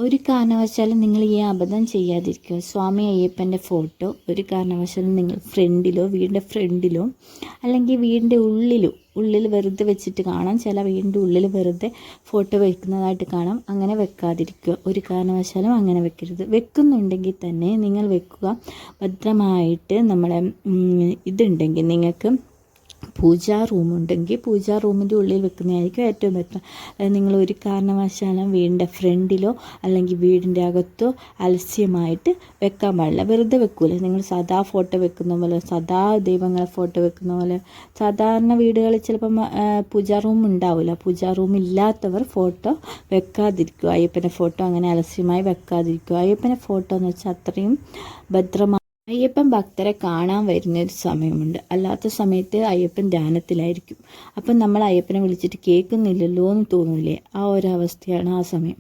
ഒരു കാരണവശാലും നിങ്ങൾ ഈ അബദ്ധം ചെയ്യാതിരിക്കുക. സ്വാമി അയ്യപ്പൻ്റെ ഫോട്ടോ ഒരു കാരണവശാലും നിങ്ങൾ ഫ്രണ്ടിലോ വീടിൻ്റെ ഫ്രണ്ടിലോ അല്ലെങ്കിൽ വീടിൻ്റെ ഉള്ളിൽ വെറുതെ വെച്ചിട്ട് കാണാം. ചില വീടിൻ്റെ ഉള്ളിൽ വെറുതെ ഫോട്ടോ വെക്കുന്നതായിട്ട് കാണാം. അങ്ങനെ വെക്കാതിരിക്കുക. ഒരു കാരണവശാലും അങ്ങനെ വെക്കരുത്. വെക്കുന്നുണ്ടെങ്കിൽ തന്നെ നിങ്ങൾ വെക്കുക ഭദ്രമായിട്ട്. നമ്മളെ ഇതുണ്ടെങ്കിൽ നിങ്ങൾക്ക് പൂജാ റൂമുണ്ടെങ്കിൽ പൂജാ റൂമിൻ്റെ ഉള്ളിൽ വെക്കുന്നതായിരിക്കും ഏറ്റവും ബെറ്റർ. അതായത് നിങ്ങൾ ഒരു കാരണവശാലും വീടിൻ്റെ ഫ്രണ്ടിലോ അല്ലെങ്കിൽ വീടിൻ്റെ അകത്തോ അലസ്യമായിട്ട് വെക്കാൻ പാടില്ല. വെറുതെ വെക്കൂലേ നിങ്ങൾ സാധാ ഫോട്ടോ വെക്കുന്ന പോലെ, സാധാ ദൈവങ്ങളെ ഫോട്ടോ വെക്കുന്ന പോലെ. സാധാരണ വീടുകളിൽ ചിലപ്പം പൂജാ റൂം ഉണ്ടാവില്ല. പൂജാ റൂം ഇല്ലാത്തവർ ഫോട്ടോ വെക്കാതിരിക്കുക. അയ്യപ്പൻ്റെ ഫോട്ടോ അങ്ങനെ അലസ്യമായി വെക്കാതിരിക്കുക. അയ്യപ്പൻ്റെ ഫോട്ടോ എന്ന് വെച്ചാൽ അത്രയും ഭദ്രമായി. അയ്യപ്പൻ ഭക്തരെ കാണാൻ വരുന്നൊരു സമയമുണ്ട്. അല്ലാത്ത സമയത്ത് അയ്യപ്പൻ ധ്യാനത്തിലായിരിക്കും. അപ്പം നമ്മൾ അയ്യപ്പനെ വിളിച്ചിട്ട് കേൾക്കുന്നില്ലല്ലോ എന്ന് തോന്നില്ലേ? ആ ഒരവസ്ഥയാണ് ആ സമയം.